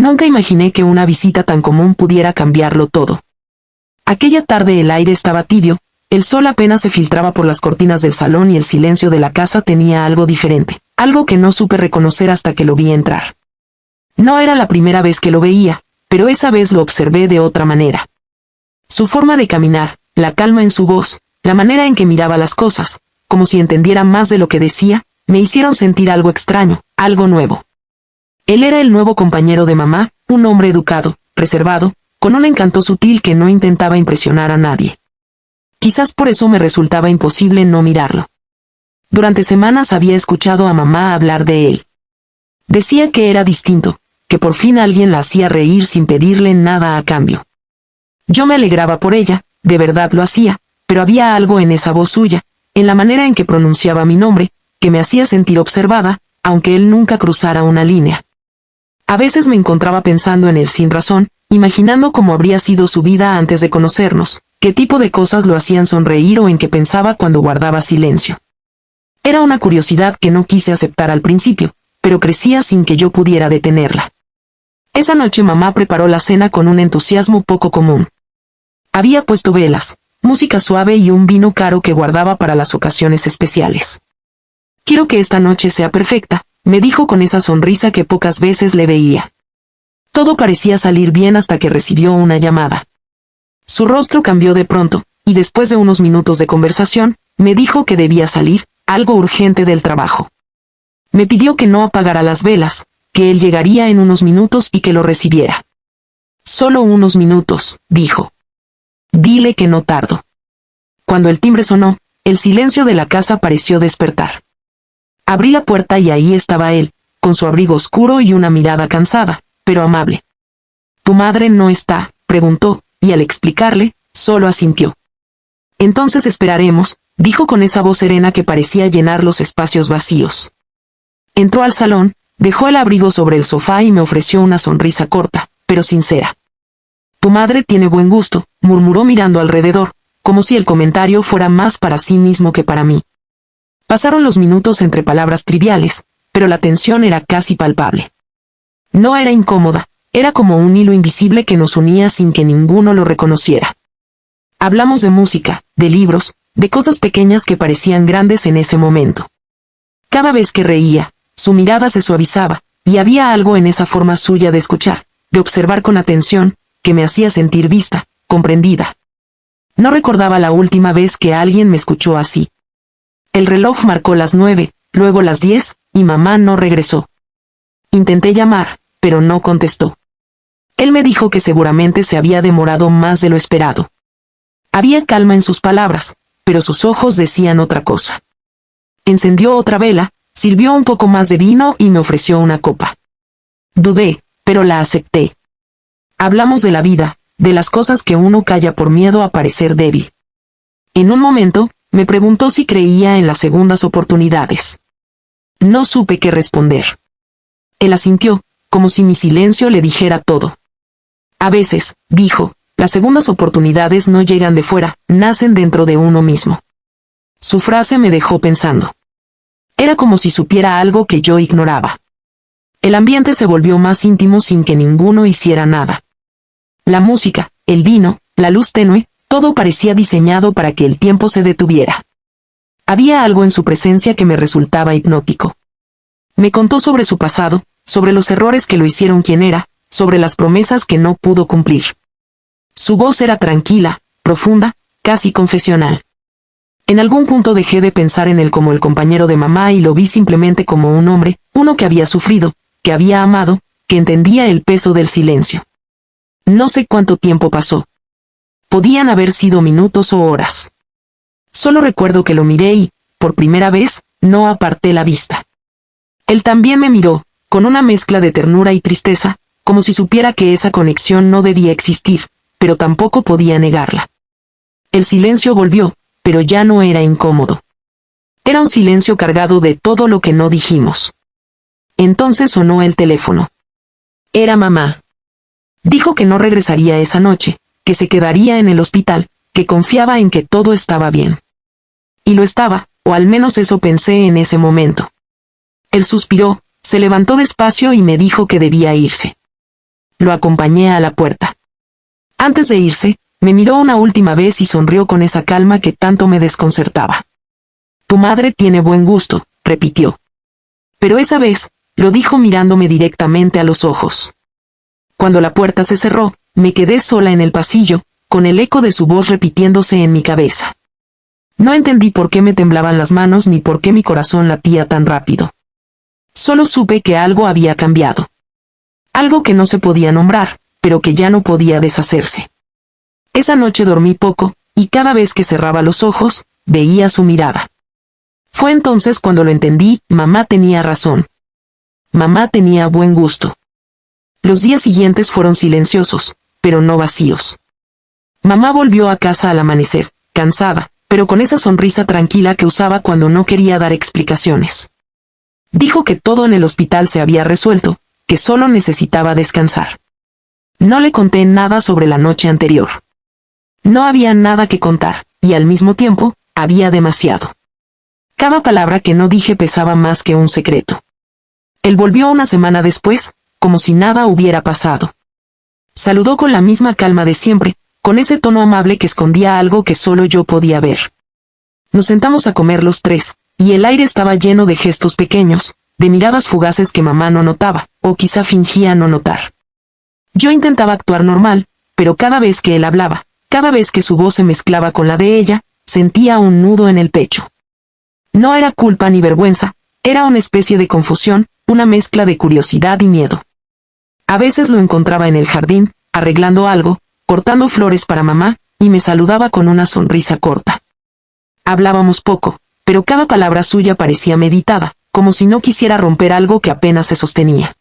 Nunca imaginé que una visita tan común pudiera cambiarlo todo. Aquella tarde el aire estaba tibio, el sol apenas se filtraba por las cortinas del salón y el silencio de la casa tenía algo diferente, algo que no supe reconocer hasta que lo vi entrar. No era la primera vez que lo veía, pero esa vez lo observé de otra manera. Su forma de caminar, la calma en su voz, la manera en que miraba las cosas, como si entendiera más de lo que decía, me hicieron sentir algo extraño, algo nuevo. Él era el nuevo compañero de mamá, un hombre educado, reservado, con un encanto sutil que no intentaba impresionar a nadie. Quizás por eso me resultaba imposible no mirarlo. Durante semanas había escuchado a mamá hablar de él. Decía que era distinto, que por fin alguien la hacía reír sin pedirle nada a cambio. Yo me alegraba por ella, de verdad lo hacía, pero había algo en esa voz suya, en la manera en que pronunciaba mi nombre, que me hacía sentir observada, aunque él nunca cruzara una línea. A veces me encontraba pensando en él sin razón, imaginando cómo habría sido su vida antes de conocernos, qué tipo de cosas lo hacían sonreír o en qué pensaba cuando guardaba silencio. Era una curiosidad que no quise aceptar al principio, pero crecía sin que yo pudiera detenerla. Esa noche mamá preparó la cena con un entusiasmo poco común. Había puesto velas, música suave y un vino caro que guardaba para las ocasiones especiales. «Quiero que esta noche sea perfecta», me dijo con esa sonrisa que pocas veces le veía. Todo parecía salir bien hasta que recibió una llamada. Su rostro cambió de pronto, y después de unos minutos de conversación, me dijo que debía salir, algo urgente del trabajo. Me pidió que no apagara las velas, que él llegaría en unos minutos y que lo recibiera. «Solo unos minutos», dijo. «Dile que no tardo». Cuando el timbre sonó, el silencio de la casa pareció despertar. Abrí la puerta y ahí estaba él, con su abrigo oscuro y una mirada cansada, pero amable. «¿Tu madre no está?», preguntó, y al explicarle, solo asintió. «Entonces esperaremos», dijo con esa voz serena que parecía llenar los espacios vacíos. Entró al salón, dejó el abrigo sobre el sofá y me ofreció una sonrisa corta, pero sincera. «Tu madre tiene buen gusto», murmuró mirando alrededor, como si el comentario fuera más para sí mismo que para mí. Pasaron los minutos entre palabras triviales, pero la tensión era casi palpable. No era incómoda, era como un hilo invisible que nos unía sin que ninguno lo reconociera. Hablamos de música, de libros, de cosas pequeñas que parecían grandes en ese momento. Cada vez que reía, su mirada se suavizaba, y había algo en esa forma suya de escuchar, de observar con atención, que me hacía sentir vista, comprendida. No recordaba la última vez que alguien me escuchó así. El reloj marcó las 9, luego las 10, y mamá no regresó. Intenté llamar, pero no contestó. Él me dijo que seguramente se había demorado más de lo esperado. Había calma en sus palabras, pero sus ojos decían otra cosa. Encendió otra vela, sirvió un poco más de vino y me ofreció una copa. Dudé, pero la acepté. Hablamos de la vida, de las cosas que uno calla por miedo a parecer débil. En un momento, me preguntó si creía en las segundas oportunidades. No supe qué responder. Él asintió, como si mi silencio le dijera todo. A veces, dijo, las segundas oportunidades no llegan de fuera, nacen dentro de uno mismo. Su frase me dejó pensando. Era como si supiera algo que yo ignoraba. El ambiente se volvió más íntimo sin que ninguno hiciera nada. La música, el vino, la luz tenue, todo parecía diseñado para que el tiempo se detuviera. Había algo en su presencia que me resultaba hipnótico. Me contó sobre su pasado, sobre los errores que lo hicieron quien era, sobre las promesas que no pudo cumplir. Su voz era tranquila, profunda, casi confesional. En algún punto dejé de pensar en él como el compañero de mamá y lo vi simplemente como un hombre, uno que había sufrido, que había amado, que entendía el peso del silencio. No sé cuánto tiempo pasó. Podían haber sido minutos o horas. Solo recuerdo que lo miré y, por primera vez, no aparté la vista. Él también me miró, con una mezcla de ternura y tristeza, como si supiera que esa conexión no debía existir, pero tampoco podía negarla. El silencio volvió, pero ya no era incómodo. Era un silencio cargado de todo lo que no dijimos. Entonces sonó el teléfono. Era mamá. Dijo que no regresaría esa noche, que se quedaría en el hospital, que confiaba en que todo estaba bien. Y lo estaba, o al menos eso pensé en ese momento. Él suspiró, se levantó despacio y me dijo que debía irse. lo acompañé a la puerta. Antes de irse, me miró una última vez y sonrió con esa calma que tanto me desconcertaba. Tu madre tiene buen gusto, repitió. Pero esa vez, lo dijo mirándome directamente a los ojos. Cuando la puerta se cerró, me quedé sola en el pasillo, con el eco de su voz repitiéndose en mi cabeza. No entendí por qué me temblaban las manos ni por qué mi corazón latía tan rápido. Solo supe que algo había cambiado. Algo que no se podía nombrar, pero que ya no podía deshacerse. Esa noche dormí poco, y cada vez que cerraba los ojos, veía su mirada. Fue entonces cuando lo entendí, mamá tenía razón. Mamá tenía buen gusto. Los días siguientes fueron silenciosos, pero no vacíos. Mamá volvió a casa al amanecer, cansada, pero con esa sonrisa tranquila que usaba cuando no quería dar explicaciones. Dijo que todo en el hospital se había resuelto, que solo necesitaba descansar. No le conté nada sobre la noche anterior. No había nada que contar, y al mismo tiempo, había demasiado. Cada palabra que no dije pesaba más que un secreto. Él volvió una semana después, como si nada hubiera pasado. Saludó con la misma calma de siempre, con ese tono amable que escondía algo que solo yo podía ver. Nos sentamos a comer los tres, y el aire estaba lleno de gestos pequeños, de miradas fugaces que mamá no notaba, o quizá fingía no notar. Yo intentaba actuar normal, pero cada vez que él hablaba, cada vez que su voz se mezclaba con la de ella, sentía un nudo en el pecho. No era culpa ni vergüenza, era una especie de confusión, una mezcla de curiosidad y miedo. A veces lo encontraba en el jardín, arreglando algo, cortando flores para mamá, y me saludaba con una sonrisa corta. Hablábamos poco, pero cada palabra suya parecía meditada, como si no quisiera romper algo que apenas se sostenía.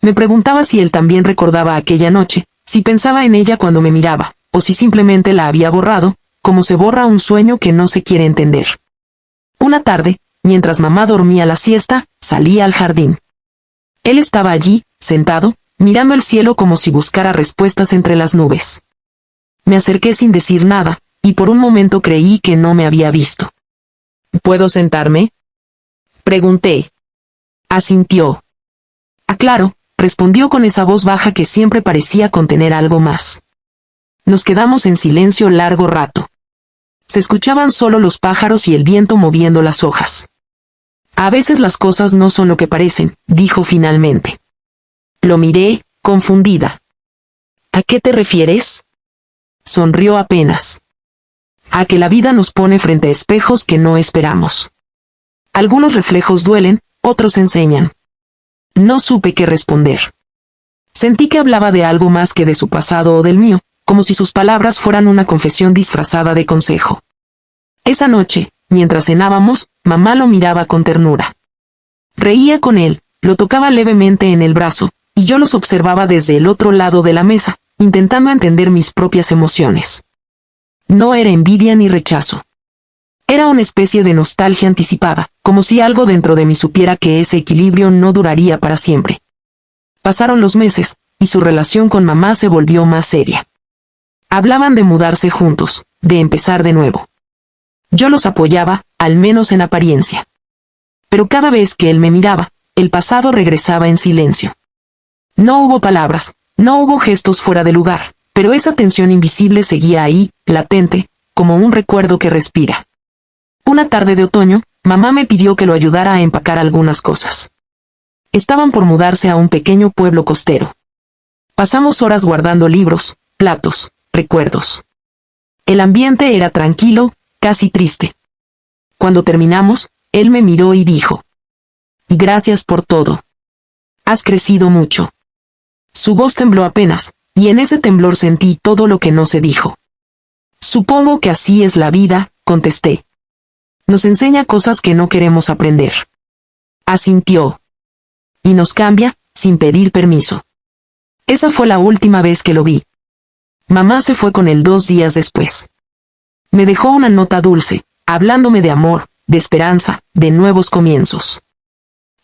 Me preguntaba si él también recordaba aquella noche, si pensaba en ella cuando me miraba, o si simplemente la había borrado, como se borra un sueño que no se quiere entender. Una tarde, mientras mamá dormía la siesta, salí al jardín. Él estaba allí, sentado, mirando el cielo como si buscara respuestas entre las nubes. Me acerqué sin decir nada, y por un momento creí que no me había visto. ¿Puedo sentarme?, pregunté. Asintió. Ah, claro, respondió con esa voz baja que siempre parecía contener algo más. Nos quedamos en silencio largo rato. Se escuchaban solo los pájaros y el viento moviendo las hojas. A veces las cosas no son lo que parecen, dijo finalmente. Lo miré, confundida. ¿A qué te refieres? Sonrió apenas. A que la vida nos pone frente a espejos que no esperamos. Algunos reflejos duelen, otros enseñan. No supe qué responder. Sentí que hablaba de algo más que de su pasado o del mío, como si sus palabras fueran una confesión disfrazada de consejo. Esa noche, mientras cenábamos, mamá lo miraba con ternura. Reía con él, lo tocaba levemente en el brazo, y yo los observaba desde el otro lado de la mesa, intentando entender mis propias emociones. No era envidia ni rechazo. Era una especie de nostalgia anticipada, como si algo dentro de mí supiera que ese equilibrio no duraría para siempre. Pasaron los meses, y su relación con mamá se volvió más seria. Hablaban de mudarse juntos, de empezar de nuevo. Yo los apoyaba, al menos en apariencia. Pero cada vez que él me miraba, el pasado regresaba en silencio. No hubo palabras, no hubo gestos fuera de lugar, pero esa tensión invisible seguía ahí, latente, como un recuerdo que respira. Una tarde de otoño, mamá me pidió que lo ayudara a empacar algunas cosas. Estaban por mudarse a un pequeño pueblo costero. Pasamos horas guardando libros, platos, recuerdos. El ambiente era tranquilo, casi triste. Cuando terminamos, él me miró y dijo: «Gracias por todo. Has crecido mucho». Su voz tembló apenas, y en ese temblor sentí todo lo que no se dijo. «Supongo que así es la vida», contesté. «Nos enseña cosas que no queremos aprender». Asintió. «Y nos cambia, sin pedir permiso». Esa fue la última vez que lo vi. Mamá se fue con él 2 días después. Me dejó una nota dulce, hablándome de amor, de esperanza, de nuevos comienzos.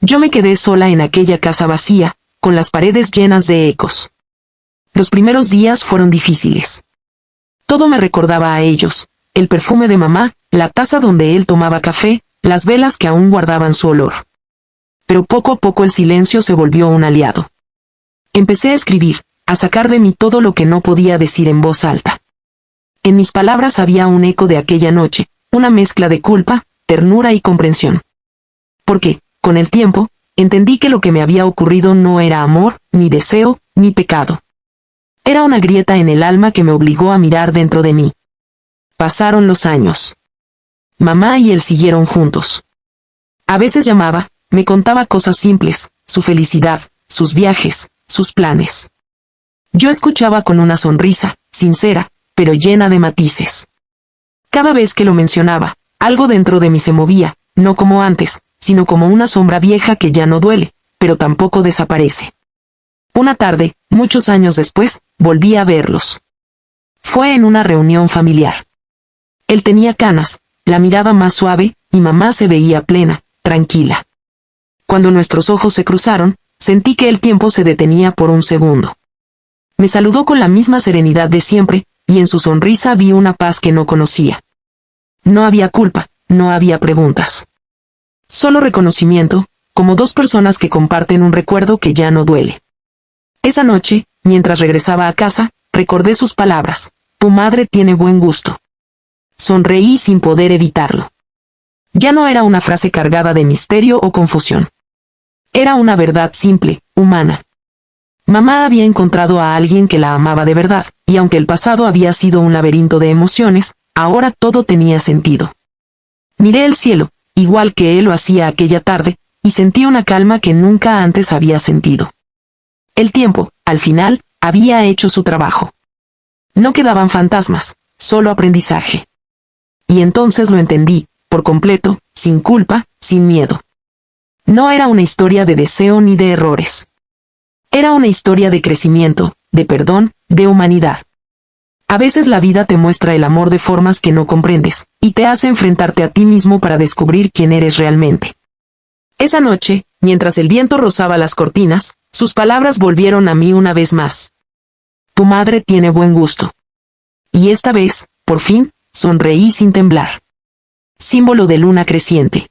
Yo me quedé sola en aquella casa vacía, con las paredes llenas de ecos. Los primeros días fueron difíciles. Todo me recordaba a ellos, el perfume de mamá, la taza donde él tomaba café, las velas que aún guardaban su olor. Pero poco a poco el silencio se volvió un aliado. Empecé a escribir, a sacar de mí todo lo que no podía decir en voz alta. En mis palabras había un eco de aquella noche, una mezcla de culpa, ternura y comprensión. Porque, con el tiempo, entendí que lo que me había ocurrido no era amor, ni deseo, ni pecado. Era una grieta en el alma que me obligó a mirar dentro de mí. Pasaron los años. Mamá y él siguieron juntos. A veces llamaba, me contaba cosas simples, su felicidad, sus viajes, sus planes. Yo escuchaba con una sonrisa, sincera, pero llena de matices. Cada vez que lo mencionaba, algo dentro de mí se movía, no como antes, sino como una sombra vieja que ya no duele, pero tampoco desaparece. Una tarde, muchos años después, volví a verlos. Fue en una reunión familiar. Él tenía canas, la mirada más suave, y mamá se veía plena, tranquila. Cuando nuestros ojos se cruzaron, sentí que el tiempo se detenía por un segundo. Me saludó con la misma serenidad de siempre, y en su sonrisa vi una paz que no conocía. No había culpa, no había preguntas. Solo reconocimiento, como dos personas que comparten un recuerdo que ya no duele. Esa noche, mientras regresaba a casa, recordé sus palabras: tu madre tiene buen gusto. Sonreí sin poder evitarlo. Ya no era una frase cargada de misterio o confusión. Era una verdad simple, humana. Mamá había encontrado a alguien que la amaba de verdad, y aunque el pasado había sido un laberinto de emociones, ahora todo tenía sentido. Miré el cielo, igual que él lo hacía aquella tarde, y sentí una calma que nunca antes había sentido. El tiempo, al final, había hecho su trabajo. No quedaban fantasmas, solo aprendizaje. Y entonces lo entendí, por completo, sin culpa, sin miedo. No era una historia de deseo ni de errores. Era una historia de crecimiento, de perdón, de humanidad. A veces la vida te muestra el amor de formas que no comprendes, y te hace enfrentarte a ti mismo para descubrir quién eres realmente. Esa noche, mientras el viento rozaba las cortinas, sus palabras volvieron a mí una vez más. Tu madre tiene buen gusto. Y esta vez, por fin, sonreí sin temblar. Símbolo de luna creciente.